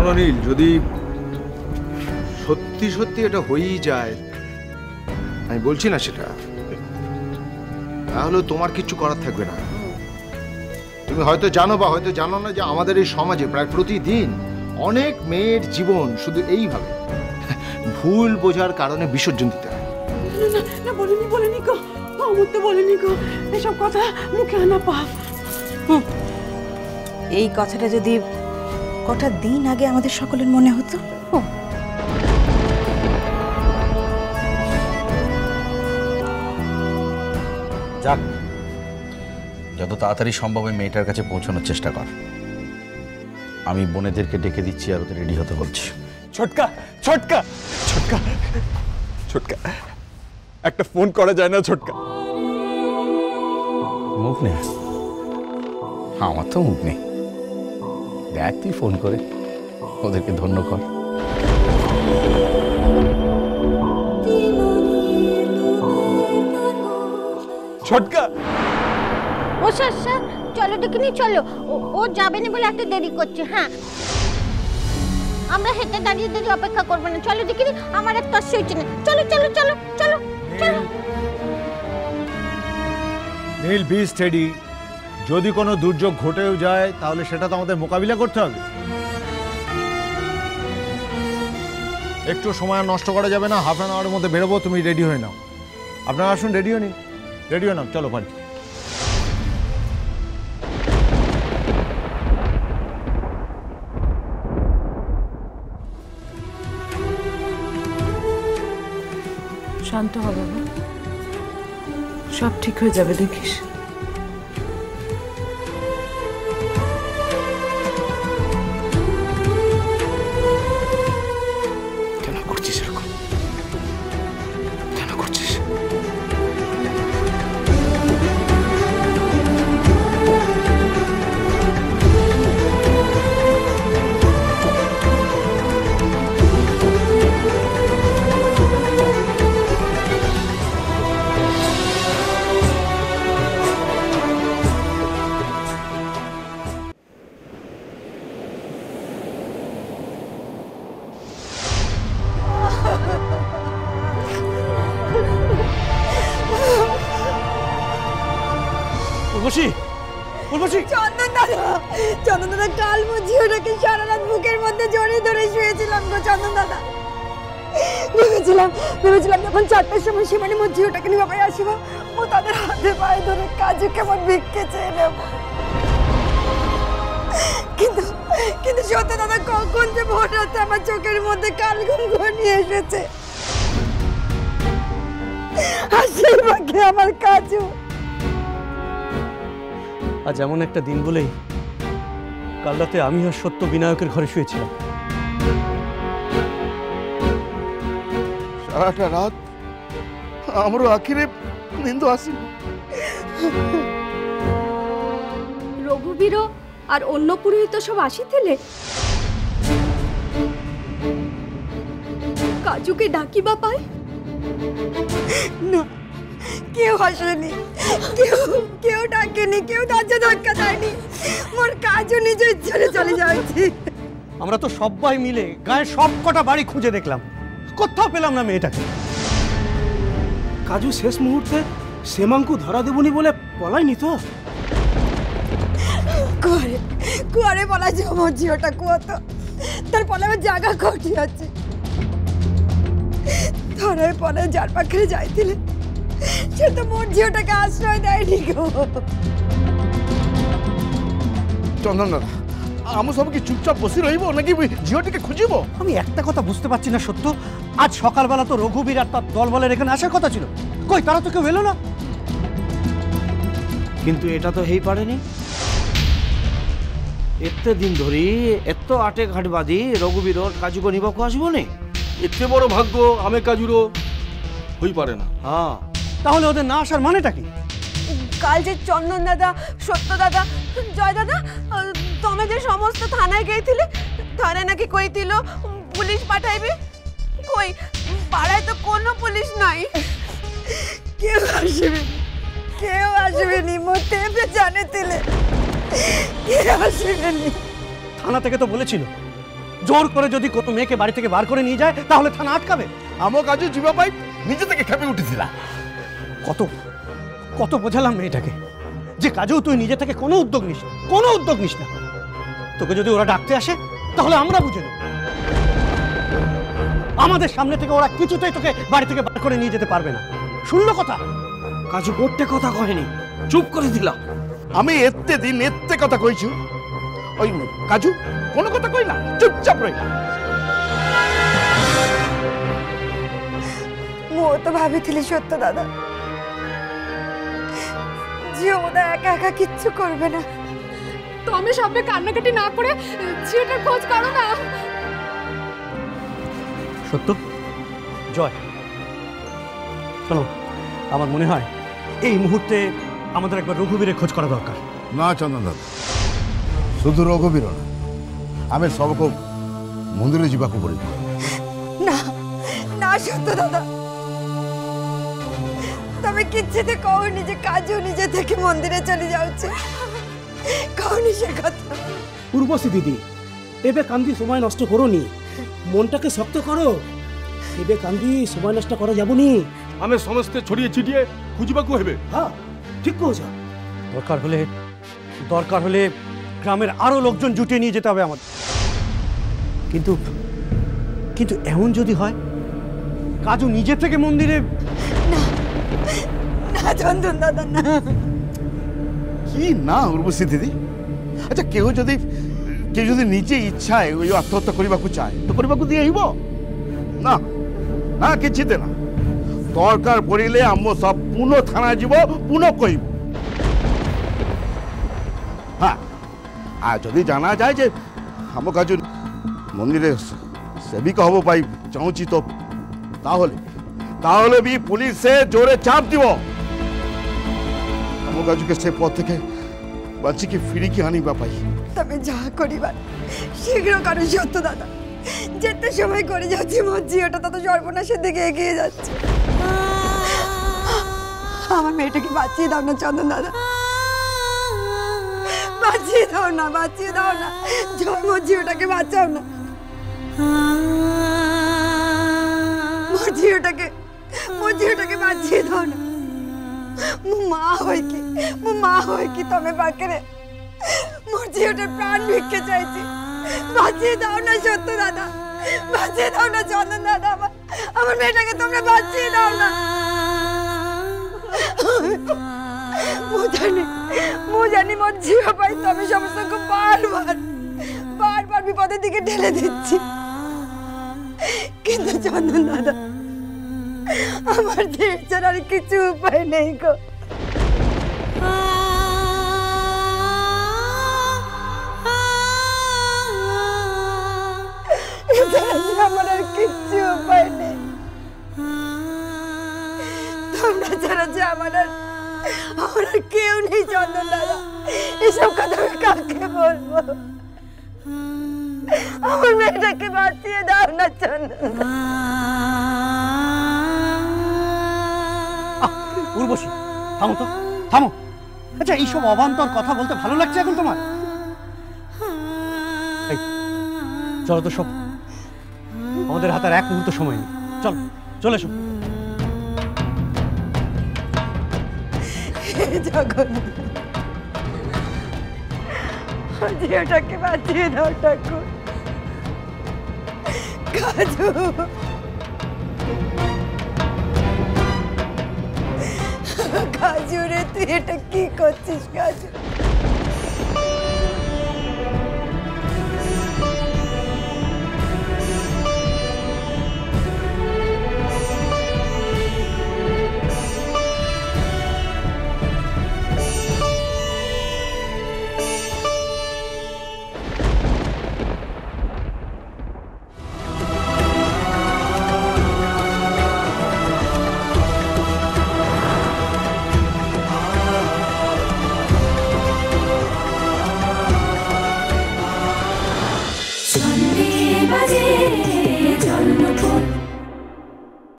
শোনো নীল, যদি সত্যি সত্যি এটা হয়েই যায়, আমি বলছি না সেটা, তাহলে তোমার কিচ্ছু করার থাকবে না। তুমি হয়তো জানো বা হয়তো জানো না যে আমাদের এই সমাজে প্রায় প্রতিদিন অনেক মেয়ের জীবন শুধু এইভাবে ভুল বোঝার কারণে বিসর্জন দিতে হয়। না বলিনি গো, অমর তো বলিনি গো, এসব কথা মুখে আনা পাপ। এই কথাটা যদি কটা দিন আগে আমাদের সকলের মনে হতো। যাক, যত তাড়াতাড়ি সম্ভব ওই মেয়েটার কাছে পৌঁছানোর চেষ্টা কর। আমি বোনেদেরকে ডেকে দিচ্ছি আর ওদের রেডি হতে বলছি। ছোটকা ছোটকা ছোটকা ছোটকা, একটা ফোন করা যায় না ছোটকা? মুখ নেই, আমার তো মুখ নেই। দেখ তুই ফোন করে ওদেরকে ধন্য কর। ছোটকা, ও স্যার চলো দেখিনি, চলো। ও যাবে না বলে এত দেরি করছে। হ্যাঁ, আমরা হেঁটে দাঁড়িয়ে অপেক্ষা করবো না, চলো দেখিনি, আমার আর তস্য হচ্ছে না। চলো চলো চলো চলো চলো। নীল, বি স্টেডি। যদি কোনো দুর্যোগ ঘটেও যায় তাহলে সেটা তো আমাদের মোকাবিলা করতে হবে। একটু সময় নষ্ট করা যাবে না। হাফ অ্যান আওয়ারের মধ্যে বেরোবো, তুমি রেডি হয়ে নাও। আপনারা আসুন, রেডি হয়ে নিন, রেডি হয়ে নাও, চলো বাড়ি। শান্ত হ বাবা, সব ঠিক হয়ে যাবে, দেখিস। কেন করছিস এরকম? কেন করছিস? চন্দন দাদা, কাল মুজিওটাকে সারা রাত বুকের মধ্যে জড়িয়ে ধরে শুয়েছিলাম গো চন্দন দাদা। ভেবেছিলাম যখন 4টার সময় সীমানি মুজিওটাকে নিয়ে বাবাই আসবো, ও তাদের হাতে পায়ে ধরে কাজু কেমন ভিক্ষে চেয়ে নেব। কিন্তু সত্য দাদা, কখন যে ভোর রাতে আমার চোখের মধ্যে কাল ঘুম ঘনিয়ে এসেছে। আর সেই বাকি আমার কাজু। আজ এমন একটা দিন বলেই কাল রাতে আমি আর সত্য বিনায়কের ঘরে শুয়েছিলাম। সারাটা রাত আমারও আখিরে নিন্দ আসি। রঘুবীর আর অন্য পুরোহিত সব আসিଥିଲେ, কাজুকে ডাকিবা পাই না, কেউ আসেনি, কেউ ডাকেনি, কেউ দরজা ধাক্কা দেয়নি। মোর কাজও নিজের ইচ্ছারে চলে যাচ্ছে। আমরা তো সবাই মিলে গায়ে সব কটা বাড়ি খুঁজে দেখলাম, কোথাও পেলাম না মেয়েটাকে। কাজু শেষ মুহূর্তে শ্যামাঙ্কু ধরা দেবনি বলে পলায়নি তো? কুয়ারে বলা যে আমার ঝিওটা কুয়া তো তার পলাবার জায়গা কোটি আছে। ধরায় পলায় যার পাখে যাইছিলে সে তো মোর ঝিওটাকে আশ্রয় দেয়নি গো। চন্দন দাদা, আমি সব কি চুপচাপ বসে রইব নাকি ঝিওটিকে খুঁজিব? আমি একটা কথা বুঝতে পারছি না সত্য, আজ সকালবেলা তো রঘুবীর আর তার দলবলের এখানে আসার কথা ছিল, কই তারা তো কেউ এলো না। কিন্তু এটা তো হেই পারেনি। এতে দিন ধরি এত আটে ঘাট বাঁধি রঘুবীর কাজুকে নিবাকু আসবো নে? এতে বড় ভাগ্য আমি কাজুরও হই পারে না। হ্যাঁ, তাহলে ওদের না আসার মানেটা কি? কাল যে চন্দন দাদা, সত্য দাদা, জয় দাদা তুমি যে সমস্ত থানায় গেছিলে, থানায় নাকি কইছিল পুলিশ পাঠাইবে। কই পাড়ায় তো কোনো পুলিশ নাই। কেউ আসবেনি মতে জানে তিলে, কেউ আসবেনি। থানা থেকে তো বলেছিল জোর করে যদি কোনো মেয়েকে বাড়ি থেকে বার করে নিয়ে যায় তাহলে থানা আটকাবে? আমো কাজু জিবা পাই নিজে থেকে খেপে উঠেছিলা। কত কত বোঝালাম মেয়েটাকে যে কাজেও তুই নিজে থেকে কোনো উদ্যোগ নিস না, কোনো উদ্যোগ নিস না। তোকে যদি ওরা ডাকতে আসে তাহলে আমরা বুঝে নেব। আমাদের সামনে থেকে ওরা কিছুতেই তোকে বাড়ি থেকে বার করে নিয়ে যেতে পারবে না। শুনলো কথা? কাজু গোটে কথা কহেনি, চুপ করে দিলা। আমি এতে দিন এতে কথা কইছি, ওই কাজু কোনো কথা কই না, চুপচাপ রইলা। ମୁଁ ତ ଭାବିଥିଲି ସତ୍ୟ ଦାଦା ঝিও ওটা একা একা কিচ্ছু করবে না। তুমি সামনে কান্নাকাটি না করে ঝিওটার খোঁজ করো না। সত্য, জয়, শোনো, আমার মনে হয় এই মুহূর্তে আমাদের একবার রঘুবীরের খোঁজ করা দরকার। না চন্দন দাদা, শুধু রঘুবীর না, আমি সবকে মন্দিরে যাবাকে পড়িব। না না সত্য দাদা, তুমি কিচ্ছুতে কওনি যে কাজু নিজে থেকে মন্দিরে চলে যাচ্ছে, কওনি সে কথা। উর্বশী দিদি, এবে কান্দি সময় নষ্ট করোনি, মনটাকে শক্ত করো। এবে কান্দি সময় নষ্ট করা যাবনি। আমি সমস্ত ছড়িয়ে ছিটিয়ে খুঁজবাকু হেবে। হ্যাঁ, ঠিক কইছ। দরকার হলে গ্রামের আরো লোকজন জুটিয়ে নিয়ে যেতে হবে আমাদের। কিন্তু কিন্তু এমন যদি হয় কাজু নিজে থেকে মন্দিরে, না না চন্দন দাদা না। কি না উর্বশী দিদি, আচ্ছা কেউ যদি নিজে ইচ্ছায় ওই আত্মহত্যা করিবাকু চায় তো করিবাকু দিয়ে হইব না? না কিছুতে না, দরকার পড়িলে আম্মু সব পুনঃ থানা যাব, পুনঃ কইব। হ্যাঁ, আর যদি জানা যায় যে আম কাজু মন্দিরে সেবিকা হব পাই চাহুছি তো তাহলে বি পুলিশে জোরে চাপ দিব। আম কাজুকে সে পথ থেকে বাঁচিকে ফিরিকি আনিবা পাই। তবে যা করিবার শীঘ্র করো সত্য দাদা, যেতে সময় করে যাচ্ছি মোর ঝিওটা তত সর্বনাশের দিকে এগিয়ে যাচ্ছে। আমার মেয়েটাকে বাঁচিয়ে দাও না চন্দন দাদা, বাঁচিয়ে দাও না, বাঁচিয়ে দাও না, জয় মোর ঝিওটাকে বাঁচাও না। মোর ঝিওটাকে বাঁচিয়ে দাও না। মো মা হই কি তমে পাখে মোর ঝিওটার প্রাণ ভিক্ষে চাইছি, বাঁচিয়ে দাও না সত্য দাদা, বাঁচিয়ে দাও না চন্দন দাদা, আমার মেয়েটাকে তোমরা বাঁচিয়ে দাও না। মু জানি মোর ঝিও পাই তবে সমস্তকে বারবার বিপদের দিকে ঠেলে দিচ্ছি, কিন্তু চন্দন দাদা আমার ঝিও ছাড়া আর কিছু উপায় নেই গো। আমার আর কিচ্ছু উপায় নেই, তোমরা ছাড়া যে আমার আর কেউ নেই চন্দন দাদা। এসব কথা আমি কাকে বলবো? আমার মেয়েটাকে বাঁচিয়ে দাও না চন্দন। উর্বশী, থামো তো, থামো। আচ্ছা, এইসব অবান্তর কথা বলতে ভালো লাগছে এখন তোমার? চলো তো সব, আমাদের হাতে আর এক মুহূর্ত সময় নেই। চলো, চলে এসো। ঝিওটাকে বাঁচিয়ে দাও ঠাকুর। কাজু, কাজু রে তুই এটা কি করছিস কাজু?